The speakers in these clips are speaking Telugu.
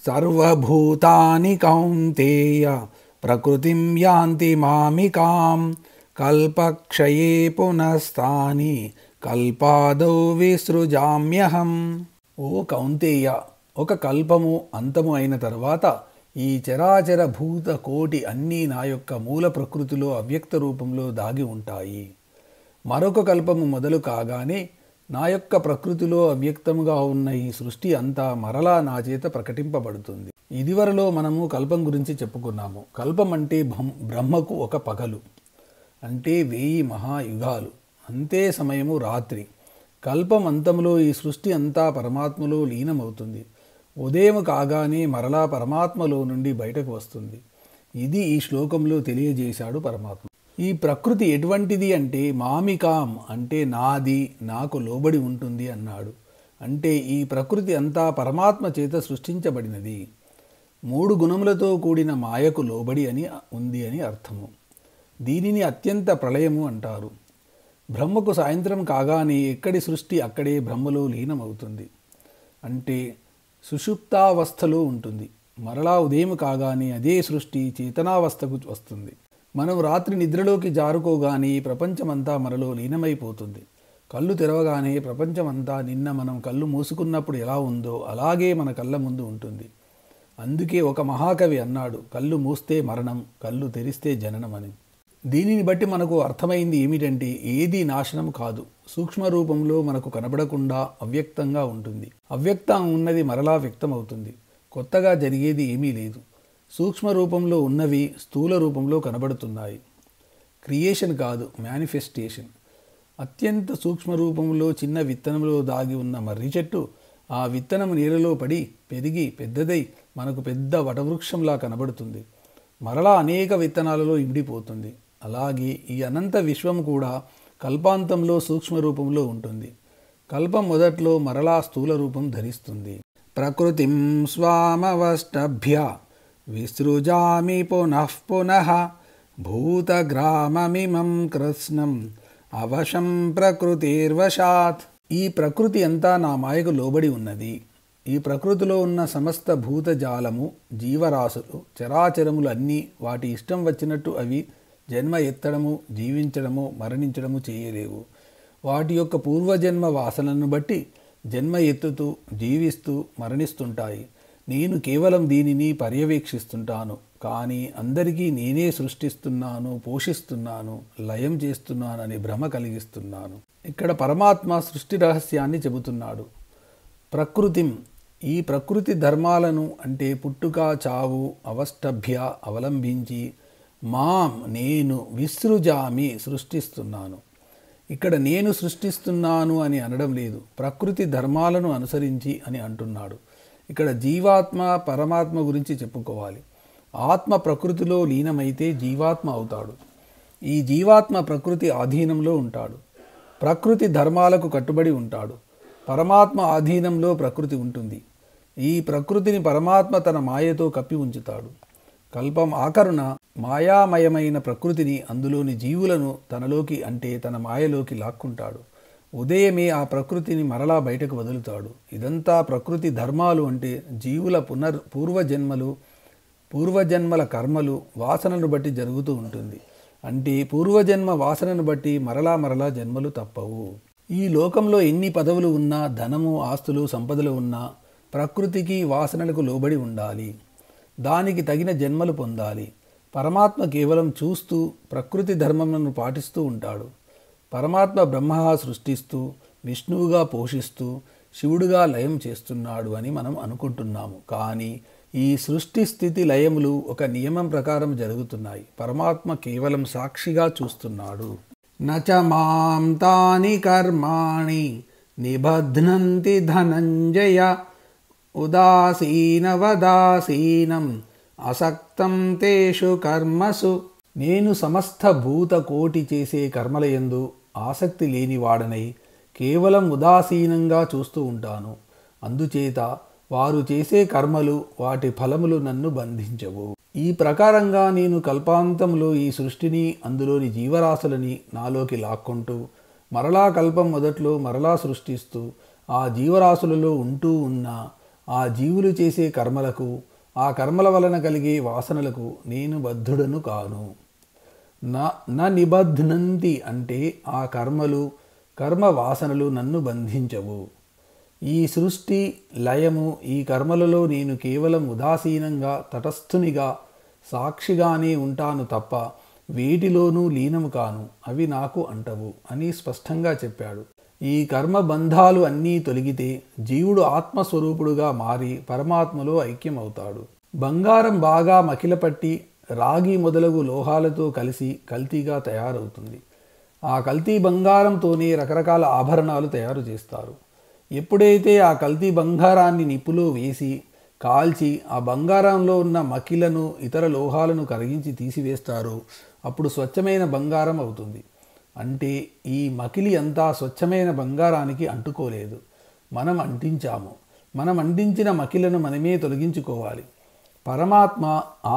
సర్వభూతాని కౌంతేయ ప్రకృతిం యాంతి మామికాం కల్పక్షయే పునస్తాని కల్పాదౌ విసృజామ్యహం. ఓ కౌంతేయ, ఒక కల్పము అంతము అయిన తర్వాత ఈ చరాచర భూత కోటి అన్నీ నా యొక్క మూల ప్రకృతిలో అవ్యక్త రూపంలో దాగి ఉంటాయి. మరొక కల్పము మొదలు కాగానే నా యొక్క ప్రకృతిలో అవ్యక్తముగా ఉన్న ఈ సృష్టి అంతా మరలా నా చేత ప్రకటింపబడుతుంది. ఇదివరలో మనము కల్పం గురించి చెప్పుకున్నాము. కల్పం అంటే బ్రహ్మకు ఒక పగలు, అంటే 1000 మహాయుగాలు, అంతే సమయము రాత్రి. కల్పం అంతములో ఈ సృష్టి అంతా పరమాత్మలో లీనమవుతుంది. ఉదయం కాగానే మరలా పరమాత్మలో నుండి బయటకు వస్తుంది. ఇది ఈ శ్లోకంలో తెలియజేశాడు పరమాత్మ. ఈ ప్రకృతి ఎటువంటిది అంటే మామికాం, అంటే నాది, నాకు లోబడి ఉంటుంది అన్నాడు. అంటే ఈ ప్రకృతి అంతా పరమాత్మ చేత సృష్టించబడినది. 3 గుణములతో కూడిన మాయకు లోబడి అని ఉంది అని అర్థము. దీనిని అత్యంత ప్రళయము అంటారు. బ్రహ్మకు సాయంత్రం కాగానే ఎక్కడి సృష్టి అక్కడే బ్రహ్మలో లీనమవుతుంది, అంటే సుషుప్తావస్థలో ఉంటుంది. మరలా ఉదయం కాగానే అదే సృష్టి చేతనావస్థకు వస్తుంది. మనం రాత్రి నిద్రలోకి జారుకోగానే ప్రపంచమంతా మనలో లీనమైపోతుంది. కళ్ళు తెరవగానే ప్రపంచమంతా నిన్న మనం కళ్ళు మూసుకున్నప్పుడు ఎలా ఉందో అలాగే మన కళ్ళ ముందు ఉంటుంది. అందుకే ఒక మహాకవి అన్నాడు, కళ్ళు మూస్తే మరణం, కళ్ళు తెరిస్తే జననం అని. దీనిని బట్టి మనకు అర్థమైంది ఏమిటంటే ఏది నాశనం కాదు, సూక్ష్మ రూపంలో మనకు కనబడకుండా అవ్యక్తంగా ఉంటుంది. అవ్యక్తం ఉన్నది మరలా వ్యక్తమవుతుంది. కొత్తగా జరిగేది ఏమీ లేదు. సూక్ష్మ రూపంలో ఉన్నవి స్థూల రూపంలో కనబడుతున్నాయి. క్రియేషన్ కాదు, మేనిఫెస్టేషన్. అత్యంత సూక్ష్మ రూపంలో చిన్న విత్తనంలో దాగి ఉన్న మర్రి చెట్టు ఆ విత్తనం నీళ్ళలో పడి పెరిగి పెద్దదై మనకు పెద్ద వటవృక్షంలా కనబడుతుంది. మరలా అనేక విత్తనాలలో ఇమిడిపోతుంది. అలాగే ఈ అనంత విశ్వం కూడా కల్పాంతంలో సూక్ష్మ రూపంలో ఉంటుంది. కల్పం మొదట్లో మరలా స్థూల రూపం ధరిస్తుంది. ప్రకృతిం స్వామవష్టభ్య విసృజామి పునః పునః భూతగ్రామమిమం కృత్స్నం అవశం ప్రకృతిర్వశాత్. ఈ ప్రకృతి అంతా నా మాయకు లోబడి ఉన్నది. ఈ ప్రకృతిలో ఉన్న సమస్త భూతజాలము, జీవరాశులు, చరాచరములు అన్నీ వాటి ఇష్టం వచ్చినట్టు అవి జన్మ ఎత్తడము, జీవించడము, మరణించడము చేయలేవు. వాటి యొక్క పూర్వజన్మ వాసనను బట్టి జన్మ ఎత్తుతూ, జీవిస్తూ, మరణిస్తుంటాయి. నేను కేవలం దీనిని పర్యవేక్షిస్తుంటాను. కానీ అందరికీ నేనే సృష్టిస్తున్నాను, పోషిస్తున్నాను, లయం చేస్తున్నాను అని భ్రమ కలిగిస్తున్నాను. ఇక్కడ పరమాత్మ సృష్టి రహస్యాన్ని చెబుతున్నాడు. ప్రకృతిం, ఈ ప్రకృతి ధర్మాలను అంటే పుట్టుక, చావు, అవష్టభ్య అవలంబించి, మాం నేను, విసృజామి సృష్టిస్తున్నాను. ఇక్కడ నేను సృష్టిస్తున్నాను అని అనడం లేదు, ప్రకృతి ధర్మాలను అనుసరించి అని అంటున్నాడు. ఇక్కడ జీవాత్మ పరమాత్మ గురించి చెప్పుకోవాలి. ఆత్మ ప్రకృతిలో లీనమైతే జీవాత్మ అవుతాడు. ఈ జీవాత్మ ప్రకృతి ఆధీనంలో ఉంటాడు. ప్రకృతి ధర్మాలకు కట్టుబడి ఉంటాడు. పరమాత్మ ఆధీనంలో ప్రకృతి ఉంటుంది. ఈ ప్రకృతిని పరమాత్మ తన మాయతో కప్పి ఉంచుతాడు. కల్పం ఆకరుణ మాయామయమైన ప్రకృతిని, అందులోని జీవులను తనలోకి అంటే తన మాయలోకి లాక్కుంటాడు. ఉదయమే ఆ ప్రకృతిని మరలా బయటకు వదులుతాడు. ఇదంతా ప్రకృతి ధర్మాలు అంటే జీవుల పూర్వజన్మల కర్మలు, వాసనను బట్టి జరుగుతూ ఉంటుంది. అంటే పూర్వజన్మ వాసనను బట్టి మరలా జన్మలు తప్పవు. ఈ లోకంలో ఎన్ని పదవులు ఉన్నా, ధనము, ఆస్తులు, సంపదలు ఉన్నా ప్రకృతికి, వాసనలకు లోబడి ఉండాలి. దానికి తగిన జన్మలు పొందాలి. పరమాత్మ కేవలం చూస్తూ ప్రకృతి ధర్మములను పాటిస్తూ ఉంటాడు. పరమాత్మ బ్రహ్మగా సృష్టిస్తూ, విష్ణువుగా పోషిస్తూ, శివుడుగా లయం చేస్తున్నాడు అని మనం అనుకుంటున్నాము. కానీ ఈ సృష్టి స్థితి లయములు ఒక నియమం ప్రకారం జరుగుతున్నాయి. పరమాత్మ కేవలం సాక్షిగా చూస్తున్నాడు. నచ మాం తాని కర్మాణి నిబధ్నంతి ధనంజయ ఉదాసీనవదాసీనం అసక్తం తేషు కర్మసు. నేను సమస్త భూత కోటి చేసే కర్మలయందు ఆసక్తి లేనివాడనై కేవలం ఉదాసీనంగా చూస్తూ ఉంటాను. అందుచేత వారు చేసే కర్మలు, వాటి ఫలములు నన్ను బంధించవు. ఈ ప్రకారంగా నేను కల్పాంతంలో ఈ సృష్టిని, అందులోని జీవరాశులని నాలోకి లాక్కుంటూ, మరలా కల్పం మొదట్లో మరలా సృష్టిస్తూ, ఆ జీవరాశులలో ఉంటూ ఉన్న ఆ జీవులు చేసే కర్మలకు, ఆ కర్మల వలన కలిగే వాసనలకు నేను బద్ధుడను కాను. నా నిబధ్నంతి అంటే ఆ కర్మలు, కర్మ వాసనలు నన్ను బంధించవు. ఈ సృష్టి లయము, ఈ కర్మలలో నేను కేవలం ఉదాసీనంగా, తటస్థునిగా, సాక్షిగానే ఉంటాను తప్ప వేటిలోనూ లీనము కాను. అవి నాకు అంటవు అని స్పష్టంగా చెప్పాడు. ఈ కర్మ బంధాలు అన్నీ తొలగితే జీవుడు ఆత్మస్వరూపుడుగా మారి పరమాత్మలో ఐక్యమవుతాడు. బంగారం బాగా మకిలపట్టి రాగి మొదలగు లోహాలతో కలిసి కల్తీగా తయారవుతుంది. ఆ కల్తీ బంగారంతోనే రకరకాల ఆభరణాలు తయారు చేస్తారు. ఎప్పుడైతే ఆ కల్తీ బంగారాన్ని నిప్పులో వేసి కాల్చి ఆ బంగారంలో ఉన్న మకిలను, ఇతర లోహాలను కరిగించి తీసివేస్తారో అప్పుడు స్వచ్ఛమైన బంగారం అవుతుంది. అంటే ఈ మకిలి అంతా స్వచ్ఛమైన బంగారానికి అంటుకోలేదు, మనం అంటించాము. మనం అంటించిన మకిలను మనమే తొలగించుకోవాలి. పరమాత్మ,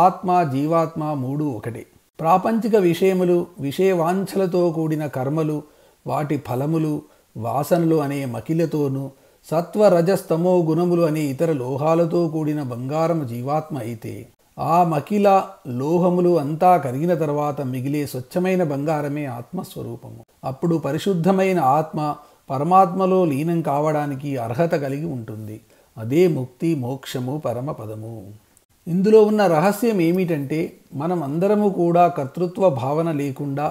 ఆత్మ, జీవాత్మ మూడు ఒకటే. ప్రాపంచిక విషయములు, విషయవాంఛలతో కూడిన కర్మలు, వాటి ఫలములు, వాసనలు అనే మకిలతోనూ, సత్వ రజస్తమో గుణములు అనే ఇతర లోహాలతో కూడిన బంగారము జీవాత్మ అయితే, ఆ మకిల లోహములు అంతా కరిగిన తర్వాత మిగిలే స్వచ్ఛమైన బంగారమే ఆత్మస్వరూపము. అప్పుడు పరిశుద్ధమైన ఆత్మ పరమాత్మలో లీనం కావడానికి అర్హత కలిగి ఉంటుంది. అదే ముక్తి, మోక్షము, పరమపదము. ఇందులో ఉన్న రహస్యం ఏమిటంటే, మనం అందరము కూడా కర్తృత్వ భావన లేకుండా,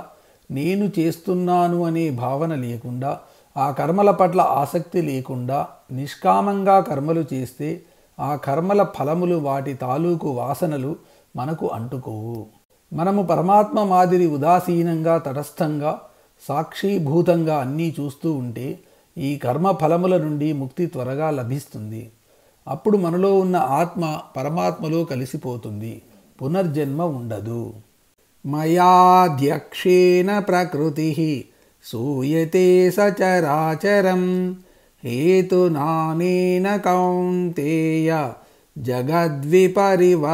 నేను చేస్తున్నాను అనే భావన లేకుండా, ఆ కర్మల పట్ల ఆసక్తి లేకుండా నిష్కామంగా కర్మలు చేస్తే ఆ కర్మల ఫలములు, వాటి తాలూకు వాసనలు మనకు అంటుకోవు. మనము పరమాత్మ మాదిరి ఉదాసీనంగా, తటస్థంగా, సాక్షీభూతంగా అన్నీ చూస్తూ ఉంటే ఈ కర్మ ఫలముల నుండి ముక్తి త్వరగా లభిస్తుంది. అప్పుడు మనలో ఉన్న ఆత్మ పరమాత్మలో కలిసిపోతుంది. పునర్జన్మ ఉండదు. మయాధ్యక్షేణ ప్రకృతి సూయతే సచరాచరం హేతునానేన కౌంతేయ జగద్విపరివర్తతే.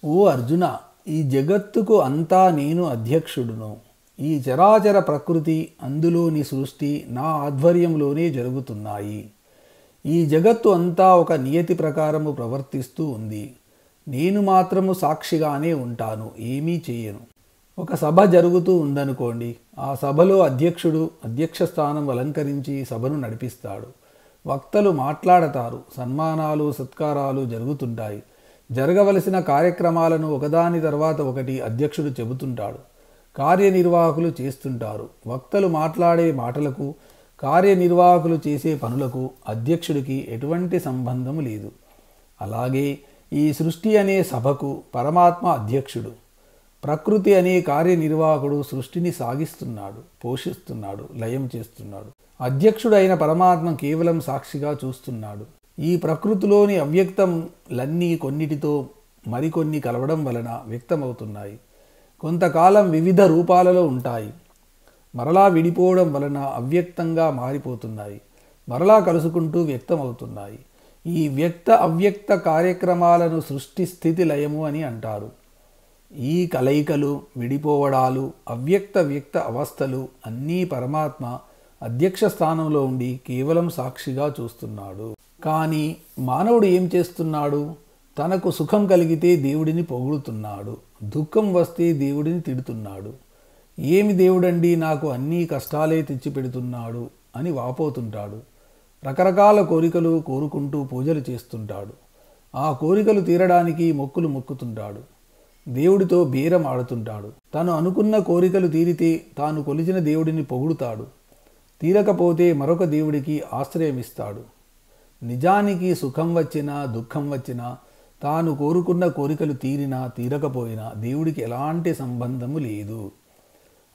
ఓ అర్జున, ఈ జగత్తుకు అంతా నేను అధ్యక్షుడును. ఈ చరాచర ప్రకృతి, అందులోని సృష్టి నా ఆధ్వర్యంలోనే జరుగుతున్నాయి. ఈ జగత్తు అంతా ఒక నియతి ప్రకారము ప్రవర్తిస్తూ ఉంది. నేను మాత్రము సాక్షిగానే ఉంటాను, ఏమీ చేయను. ఒక సభ జరుగుతూ ఉందనుకోండి, ఆ సభలో అధ్యక్షుడు అధ్యక్ష స్థానం అలంకరించి సభను నడిపిస్తాడు. వక్తలు మాట్లాడతారు, సన్మానాలు, సత్కారాలు జరుగుతుంటాయి. జరగవలసిన కార్యక్రమాలను ఒకదాని తర్వాత ఒకటి అధ్యక్షుడు చెబుతుంటాడు. కార్యనిర్వాహకులు చేస్తుంటారు. వక్తలు మాట్లాడే మాటలకు, కార్యనిర్వాహకులు చేసే పనులకు అధ్యక్షుడికి ఎటువంటి సంబంధం లేదు. అలాగే ఈ సృష్టి అనే సభకు పరమాత్మ అధ్యక్షుడు. ప్రకృతి అనే కార్యనిర్వాహకుడు సృష్టిని సాగిస్తున్నాడు, పోషిస్తున్నాడు, లయం చేస్తున్నాడు. అధ్యక్షుడైన పరమాత్మ కేవలం సాక్షిగా చూస్తున్నాడు. ఈ ప్రకృతిలోని అవ్యక్తంలన్నీ కొన్నిటితో మరికొన్ని కలవడం వలన వ్యక్తమవుతున్నాయి. కొంతకాలం వివిధ రూపాలలో ఉంటాయి. మరలా విడిపోవడం వలన అవ్యక్తంగా మారిపోతున్నాయి. మరలా కలుసుకుంటూ వ్యక్తమవుతున్నాయి. ఈ వ్యక్త అవ్యక్త కార్యక్రమాలను సృష్టి, స్థితి, లయము అని అంటారు. ఈ కలయికలు, విడిపోవడాలు, అవ్యక్త వ్యక్త అవస్థలు అన్నీ పరమాత్మ అధ్యక్ష స్థానంలో ఉండి కేవలం సాక్షిగా చూస్తున్నాడు. కానీ మానవుడు ఏం చేస్తున్నాడు? తనకు సుఖం కలిగితే దేవుడిని పొగుడుతున్నాడు, దుఃఖం వస్తే దేవుడిని తిడుతున్నాడు. ఏమి దేవుడండి, నాకు అన్నీ కష్టాలే తెచ్చిపెడుతున్నాడు అని వాపోతుంటాడు. రకరకాల కోరికలు కోరుకుంటూ పూజలు చేస్తుంటాడు. ఆ కోరికలు తీరడానికి మొక్కులు మొక్కుతుంటాడు. దేవుడితో బేరం ఆడుతుంటాడు. తను అనుకున్న కోరికలు తీరితే తాను కొలిచిన దేవుడిని పొగుడుతాడు. తీరకపోతే మరొక దేవుడికి ఆశ్రయమిస్తాడు. నిజానికి సుఖం వచ్చినా, దుఃఖం వచ్చినా, తాను కోరుకున్న కోరికలు తీరినా తీరకపోయినా దేవుడికి ఎలాంటి సంబంధము లేదు.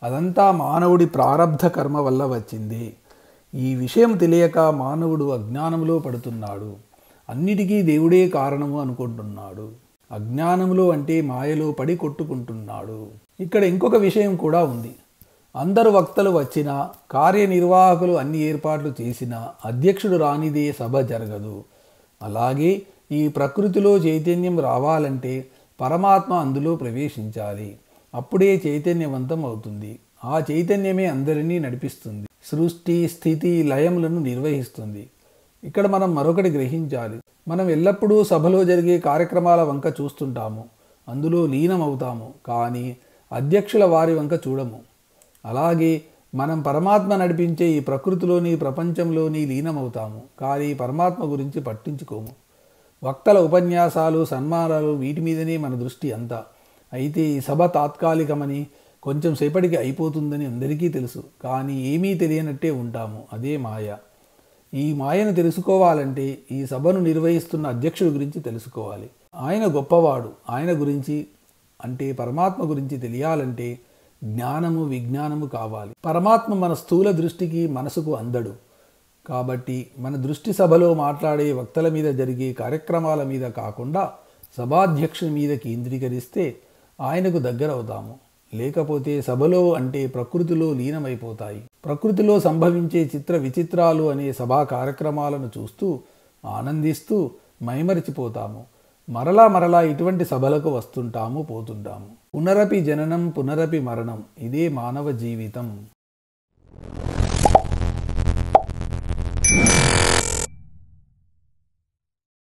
అదంతా మానవుడి ప్రారబ్ధ కర్మ వల్ల వచ్చింది. ఈ విషయం తెలియక మానవుడు అజ్ఞానంలో పడుతున్నాడు. అన్నిటికీ దేవుడే కారణము అనుకుంటున్నాడు. అజ్ఞానంలో అంటే మాయలో పడి కొట్టుకుంటున్నాడు. ఇక్కడ ఇంకొక విషయం కూడా ఉంది. అందరు వక్తలు వచ్చినా, కార్యనిర్వాహకులు అన్ని ఏర్పాట్లు చేసినా అధ్యక్షుడు రానిదే సభ జరగదు. అలాగే ఈ ప్రకృతిలో చైతన్యం రావాలంటే పరమాత్మ అందులో ప్రవేశించాలి. అప్పుడే చైతన్యవంతం అవుతుంది. ఆ చైతన్యమే అందరినీ నడిపిస్తుంది, సృష్టి, స్థితి, లయములను నిర్వహిస్తుంది. ఇక్కడ మనం మరొకటి గ్రహించాలి. మనం ఎల్లప్పుడూ సభలో జరిగే కార్యక్రమాల వంక చూస్తుంటాము, అందులో లీనమవుతాము, కానీ అధ్యక్షుల వారి వంక చూడము. అలాగే మనం పరమాత్మ నడిపించే ఈ ప్రకృతిలోని ప్రపంచంలోని లీనమవుతాము, కానీ పరమాత్మ గురించి పట్టించుకోము. వక్తల ఉపన్యాసాలు, సన్మానాలు, వీటి మీదనే మన దృష్టి అంతా. అయితే ఈ సభ తాత్కాలికమని, కొంచెం సేపటికి అయిపోతుందని అందరికీ తెలుసు, కానీ ఏమీ తెలియనట్టే ఉంటాము. అదే మాయ. ఈ మాయను తెలుసుకోవాలంటే ఈ సభను నిర్వహిస్తున్న అధ్యక్షుడి గురించి తెలుసుకోవాలి. ఆయన గొప్పవాడు. ఆయన గురించి అంటే పరమాత్మ గురించి తెలియాలంటే జ్ఞానము, విజ్ఞానము కావాలి. పరమాత్మ మన స్థూల దృష్టికి, మనసుకు అందడు. కాబట్టి మన దృష్టి సభలో మాట్లాడే వక్తల మీద, జరిగే కార్యక్రమాల మీద కాకుండా సభాధ్యక్షుని మీద కేంద్రీకరిస్తే ఆయనకు దగ్గరవుతాము. లేకపోతే సభలో అంటే ప్రకృతిలో లీనమైపోతాయి. ప్రకృతిలో సంభవించే చిత్ర విచిత్రాలు అనే సభా కార్యక్రమాలను చూస్తూ ఆనందిస్తూ మైమరిచిపోతాము. మరలా ఇటువంటి సభలకు వస్తుంటాము, పోతుంటాము. పునరపి జననం పునరపి మరణం, ఇదే మానవ జీవితం.